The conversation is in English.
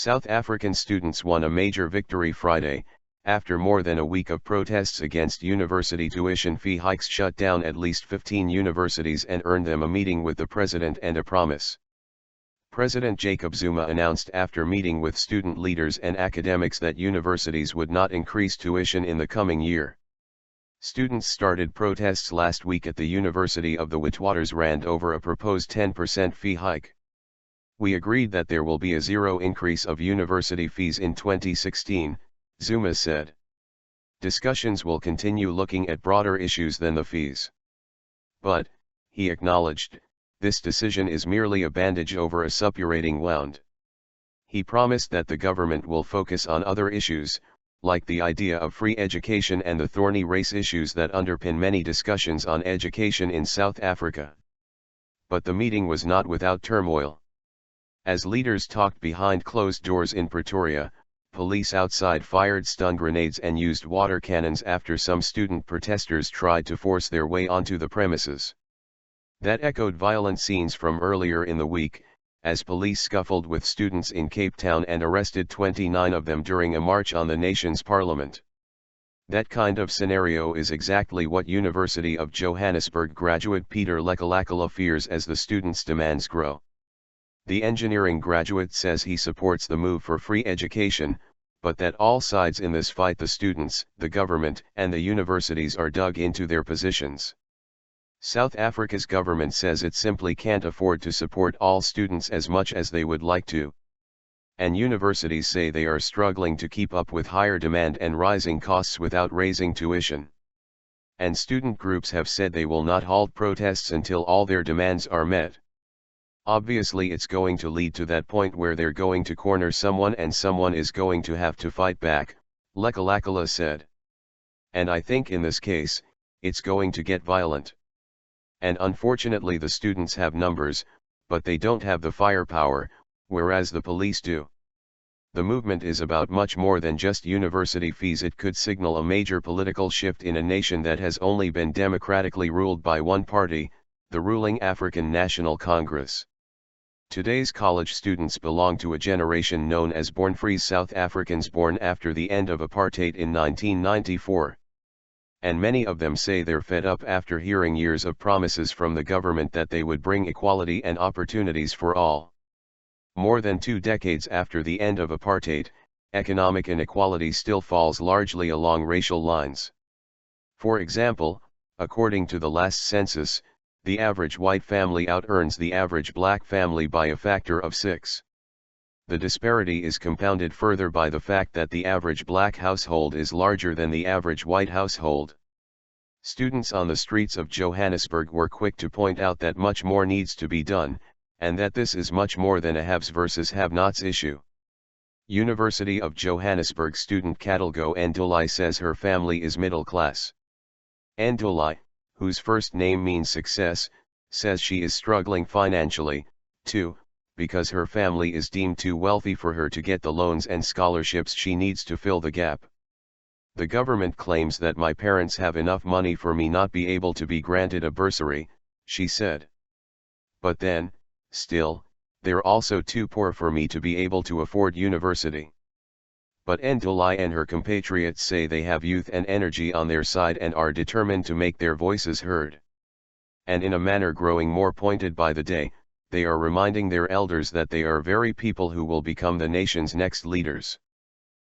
South African students won a major victory Friday, after more than a week of protests against university tuition fee hikes shut down at least 15 universities and earned them a meeting with the president and a promise. President Jacob Zuma announced after meeting with student leaders and academics that universities would not increase tuition in the coming year. Students started protests last week at the University of the Witwatersrand over a proposed 10% fee hike. "We agreed that there will be a zero increase of university fees in 2016, Zuma said. "Discussions will continue looking at broader issues than the fees. But," he acknowledged, "this decision is merely a bandage over a suppurating wound." He promised that the government will focus on other issues, like the idea of free education and the thorny race issues that underpin many discussions on education in South Africa. But the meeting was not without turmoil. As leaders talked behind closed doors in Pretoria, police outside fired stun grenades and used water cannons after some student protesters tried to force their way onto the premises. That echoed violent scenes from earlier in the week, as police scuffled with students in Cape Town and arrested 29 of them during a march on the nation's parliament. That kind of scenario is exactly what University of Johannesburg graduate Peter Lekalakala fears as the students' demands grow. The engineering graduate says he supports the move for free education, but that all sides in this fight, the students, the government, and the universities, are dug into their positions. South Africa's government says it simply can't afford to support all students as much as they would like to. And universities say they are struggling to keep up with higher demand and rising costs without raising tuition. And student groups have said they will not halt protests until all their demands are met. "Obviously it's going to lead to that point where they're going to corner someone and someone is going to have to fight back," Lekalakala said. "And I think in this case, it's going to get violent. And unfortunately the students have numbers, but they don't have the firepower, whereas the police do. The movement is about much more than just university fees. It could signal a major political shift in a nation that has only been democratically ruled by one party, the ruling African National Congress." Today's college students belong to a generation known as born-free South Africans born after the end of apartheid in 1994. And many of them say they're fed up after hearing years of promises from the government that they would bring equality and opportunities for all. More than 2 decades after the end of apartheid, economic inequality still falls largely along racial lines. For example, according to the last census, the average white family out-earns the average black family by a factor of 6. The disparity is compounded further by the fact that the average black household is larger than the average white household. Students on the streets of Johannesburg were quick to point out that much more needs to be done, and that this is much more than a haves versus have-nots issue. University of Johannesburg student Katlego Ndolai says her family is middle class. Ndolai, whose first name means success, says she is struggling financially, too, because her family is deemed too wealthy for her to get the loans and scholarships she needs to fill the gap. "The government claims that my parents have enough money for me not be able to be granted a bursary," she said. "But then, still, they're also too poor for me to be able to afford university." But Ndolai and her compatriots say they have youth and energy on their side and are determined to make their voices heard. And in a manner growing more pointed by the day, they are reminding their elders that they are very people who will become the nation's next leaders.